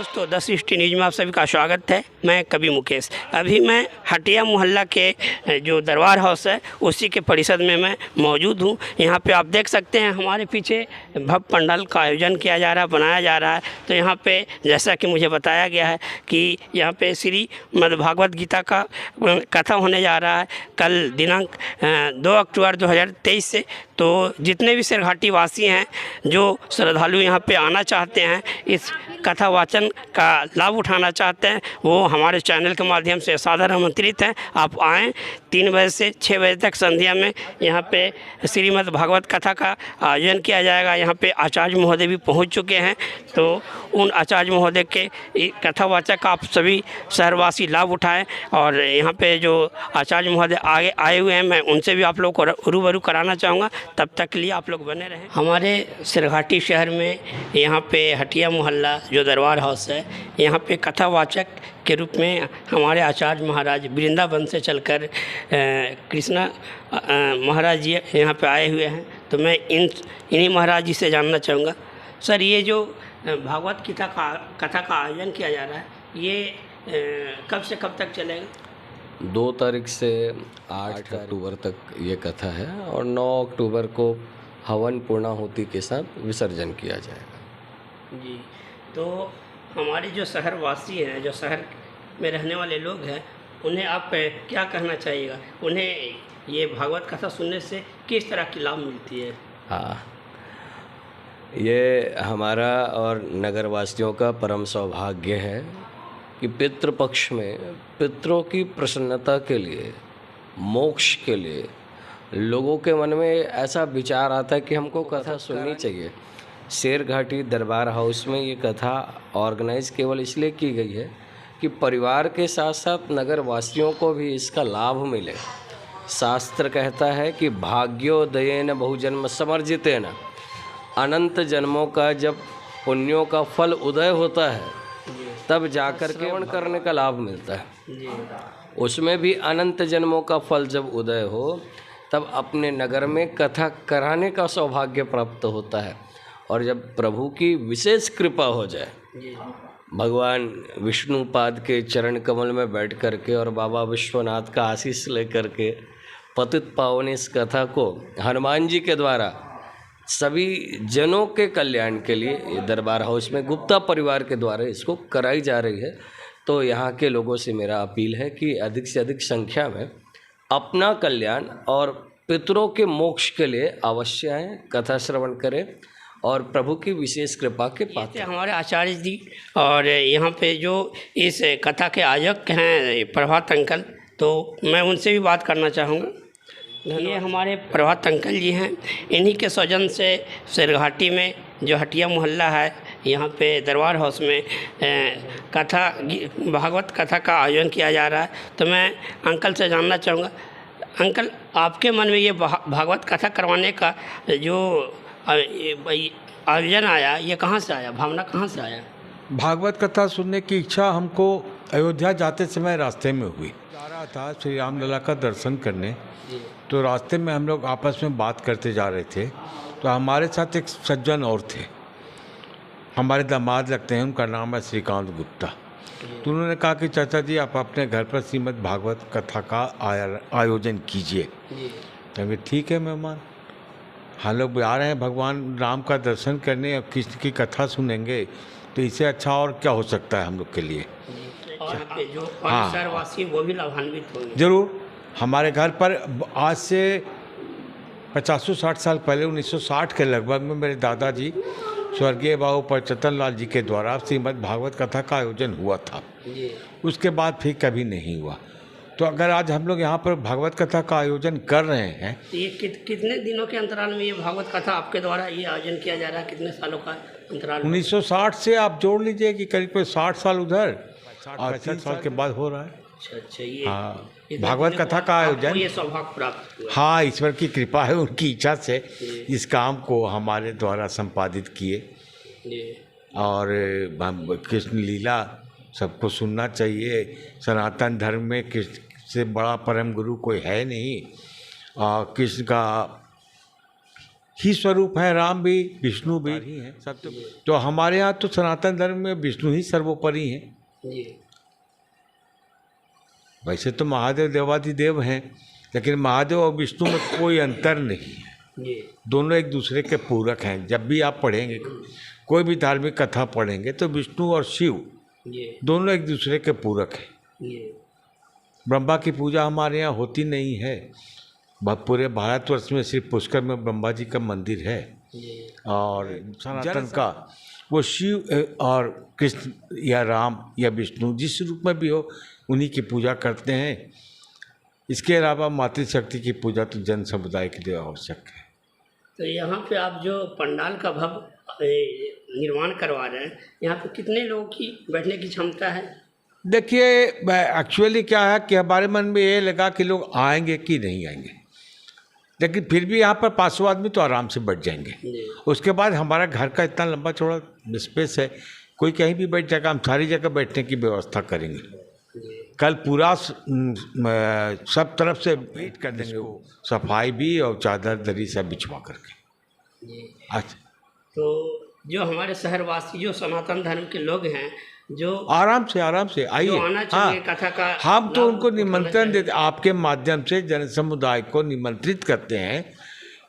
दोस्तों 10 sixty news में आप सभी का स्वागत है। मैं कवि मुकेश। अभी मैं हटिया मोहल्ला के जो दरबार हाउस है उसी के परिसर में मैं मौजूद हूँ। यहाँ पे आप देख सकते हैं हमारे पीछे भव्य पंडाल का आयोजन किया जा रहा है, बनाया जा रहा है। तो यहाँ पे जैसा कि मुझे बताया गया है कि यहाँ पे श्री मद्भागवत गीता का कथा होने जा रहा है कल दिनांक 2 अक्टूबर 2023 से। तो जितने भी सिरघाटी वासी हैं जो श्रद्धालु यहाँ पे आना चाहते हैं, इस कथा वाचन का लाभ उठाना चाहते हैं, वो हमारे चैनल के माध्यम से सादर आमंत्रित हैं। आप आएँ। 3 बजे से 6 बजे तक संध्या में यहाँ पे श्रीमद् भागवत कथा का आयोजन किया जाएगा। यहाँ पे आचार्य महोदय भी पहुँच चुके हैं। तो उन आचार्य महोदय के कथा वाचक का आप सभी शहरवासी लाभ उठाएं। और यहाँ पे जो आचार्य महोदय आगे आए हुए हैं, मैं उनसे भी आप लोग को रूबरू कराना चाहूँगा। तब तक के लिए आप लोग बने रहें। हमारे सिरघाटी शहर में यहाँ पे हटिया मोहल्ला जो दरबार हाउस है, यहाँ पे कथावाचक के रूप में हमारे आचार्य महाराज वृंदावन से चलकर कृष्णा महाराज जी यहाँ पे आए हुए हैं। तो मैं इन्हीं महाराज जी से जानना चाहूँगा, सर ये जो भागवत कथा का आयोजन किया जा रहा है, ये कब से कब तक चलेगा? 2 तारीख से 8 अक्टूबर तक ये कथा है और 9 अक्टूबर को हवन पूर्णाहुति के साथ विसर्जन किया जाएगा। जी, तो हमारे जो शहरवासी हैं, जो शहर में रहने वाले लोग हैं, उन्हें आप क्या कहना चाहिएगा? उन्हें ये भागवत कथा सुनने से किस तरह की लाभ मिलती है? हाँ, ये हमारा और नगरवासियों का परम सौभाग्य है कि पितृपक्ष में पितरों की प्रसन्नता के लिए, मोक्ष के लिए लोगों के मन में ऐसा विचार आता है कि हमको कथा सुननी चाहिए। शेरघाटी दरबार हाउस में ये कथा ऑर्गेनाइज केवल इसलिए की गई है कि परिवार के साथ साथ नगरवासियों को भी इसका लाभ मिले। शास्त्र कहता है कि भाग्योदयेन बहुजन्म समर्जितेन, अनंत जन्मों का जब पुण्यों का फल उदय होता है तब जाकर के श्रवण करने का लाभ मिलता है। उसमें भी अनंत जन्मों का फल जब उदय हो तब अपने नगर में कथा कराने का सौभाग्य प्राप्त होता है। और जब प्रभु की विशेष कृपा हो जाए, भगवान विष्णुपाद के चरण कमल में बैठ कर के और बाबा विश्वनाथ का आशीष लेकर के पतित पावन इस कथा को हनुमान जी के द्वारा सभी जनों के कल्याण के लिए ये दरबार हाउस में गुप्ता परिवार के द्वारा इसको कराई जा रही है। तो यहाँ के लोगों से मेरा अपील है कि अधिक से अधिक संख्या में अपना कल्याण और पितरों के मोक्ष के लिए अवश्य आएँ, कथा श्रवण करें और प्रभु की विशेष कृपा के पात्र। हमारे आचार्य जी और यहाँ पे जो इस कथा के आयोजक हैं प्रभात अंकल, तो मैं उनसे भी बात करना चाहूँगा। ये हमारे प्रभात अंकल जी हैं। इन्हीं के सौजन से सिरघाटी में जो हटिया मोहल्ला है, यहाँ पे दरबार हाउस में भागवत कथा का आयोजन किया जा रहा है। तो मैं अंकल से जानना चाहूँगा, अंकल आपके मन में ये भागवत कथा करवाने का जो आयोजन आया, ये कहाँ से आया, भावना कहाँ से आया? भागवत कथा सुनने की इच्छा हमको अयोध्या जाते समय रास्ते में हुई। जा रहा था श्री रामलला का दर्शन करने, तो रास्ते में हम लोग आपस में बात करते जा रहे थे। तो हमारे साथ एक सज्जन और थे, हमारे दामाद लगते हैं, उनका नाम है श्रीकांत गुप्ता। तो उन्होंने कहा कि चाचा जी आप अपने घर पर श्रीमद् भागवत कथा का आयोजन कीजिए। तो ठीक है मेहमान, हम लोग आ रहे हैं भगवान राम का दर्शन करने और कृष्ण की कथा सुनेंगे, तो इससे अच्छा और क्या हो सकता है हम लोग के लिए। और जो शहरवासी वो भी लाभान्वित होंगे जरूर। हमारे घर पर आज से 50-60 साल पहले 1960 के लगभग में मेरे दादाजी स्वर्गीय बाबू परचतन लाल जी के द्वारा श्रीमद् भागवत कथा का आयोजन हुआ था। उसके बाद फिर कभी नहीं हुआ। तो अगर आज हम लोग यहाँ पर भागवत कथा का आयोजन कर रहे हैं, ये कितने दिनों के अंतराल में ये भागवत कथा आपके द्वारा ये आयोजन किया जा रहा है? कितने सालों का अंतराल? 1960 से आप जोड़ लीजिए कि करीब 60 साल उधर और 60 साल के बाद हो रहा है। अच्छा, ये हाँ, भागवत कथा का आयोजन, ये सौभाग्य प्राप्त हुआ। हाँ, ईश्वर की कृपा है, उनकी इच्छा से इस काम को हमारे द्वारा संपादित किए। और कृष्ण लीला सबको सुनना चाहिए। सनातन धर्म में कृष्ण से बड़ा परम गुरु कोई है नहीं। कृष्ण का ही स्वरूप है, राम भी विष्णु भी हैं सब। तो हमारे यहाँ तो सनातन धर्म में विष्णु ही सर्वोपरि हैं। जी वैसे तो महादेव देवाधिदेव हैं, लेकिन महादेव और विष्णु में कोई अंतर नहीं है, जी दोनों एक दूसरे के पूरक हैं। जब भी आप पढ़ेंगे, कोई भी धार्मिक कथा पढ़ेंगे, तो विष्णु और शिव जी दोनों एक दूसरे के पूरक हैं। जी ब्रह्मा की पूजा हमारे यहाँ होती नहीं है, पूरे भारतवर्ष में सिर्फ पुष्कर में ब्रह्मा जी का मंदिर है। जी और सनातन का वो शिव और कृष्ण या राम या विष्णु जिस रूप में भी हो, उन्हीं की पूजा करते हैं। इसके अलावा मातृशक्ति की पूजा तो जन समुदाय के लिए आवश्यक है। तो यहाँ पे आप जो पंडाल का भव्य निर्माण करवा रहे हैं, यहाँ पे कितने लोगों की बैठने की क्षमता है? देखिए, एक्चुअली क्या है कि हमारे मन में ये लगा कि लोग आएंगे कि नहीं आएंगे, लेकिन फिर भी यहाँ पर 500 आदमी तो आराम से बैठ जाएंगे। जी उसके बाद हमारा घर का इतना लंबा चौड़ा स्पेस है, कोई कहीं भी बैठ जाएगा, हम सारी जगह बैठने की व्यवस्था करेंगे। जी कल पूरा सब तरफ से वेट कर देंगे, सफाई भी और चादर दरी सब बिछवा करके। जी अच्छा, तो जो हमारे शहरवासी जो सनातन धर्म के लोग हैं, जो आराम से आइए। जो आना चाहिए कथा का हम तो लाभ उनको उठाना निमंत्रण चाहिए। देते, आपके माध्यम से जन समुदाय को निमंत्रित करते हैं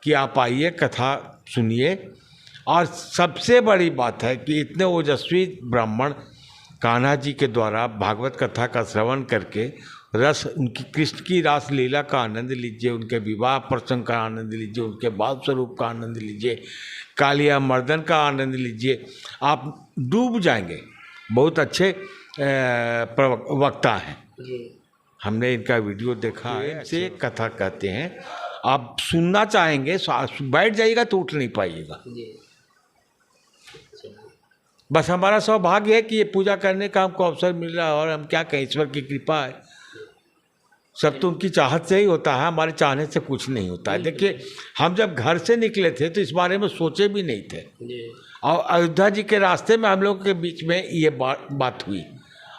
कि आप आइए, कथा सुनिए। और सबसे बड़ी बात है कि इतने ओजस्वी ब्राह्मण कान्हा जी के द्वारा भागवत कथा का श्रवण करके रस, उनकी कृष्ण की रास लीला का आनंद लीजिए, उनके विवाह प्रसंग का आनंद लीजिए, उनके भाव स्वरूप का आनंद लीजिए, कालिया मर्दन का आनंद लीजिए। आप डूब जाएंगे। बहुत अच्छे वक्ता हैं, जी हमने इनका वीडियो देखा है। से कथा कहते हैं, आप सुनना चाहेंगे, बैठ जाइएगा तो उठ नहीं पाइएगा। जी बस हमारा सौभाग्य है कि ये पूजा करने का हमको अवसर मिल रहा है, और हम क्या कहें, ईश्वर की कृपा है। सब तो उनकी चाहत से ही होता है, हमारे चाहने से कुछ नहीं होता है। देखिए, हम जब घर से निकले थे तो इस बारे में सोचे भी नहीं थे, जी और अयोध्या जी के रास्ते में हम लोगों के बीच में ये बात हुई,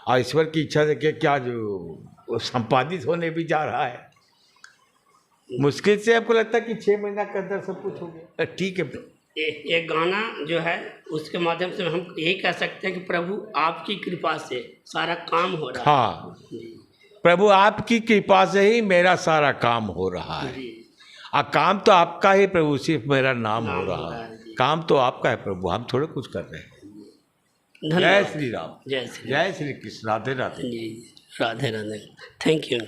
और ईश्वर की इच्छा से क्या जो संपादित होने भी जा रहा है। मुश्किल से आपको लगता है कि 6 महीना के अंदर सब कुछ हो गया। ठीक है, ये गाना जो है उसके माध्यम से हम यही कह सकते हैं कि प्रभु आपकी कृपा से सारा काम हो रहा है। हाँ, जी प्रभु आपकी कृपा से ही मेरा सारा काम हो रहा है। जी काम तो आपका ही प्रभु, सिर्फ मेरा नाम हो हो रहा रहा है। है, जी। काम तो आपका है प्रभु, हम थोड़े कुछ कर रहे हैं। जय धन्यवाद। श्री राम, जय श्री जय श्री कृष्ण, राधे राधे। जी राधे राधे। Thank you.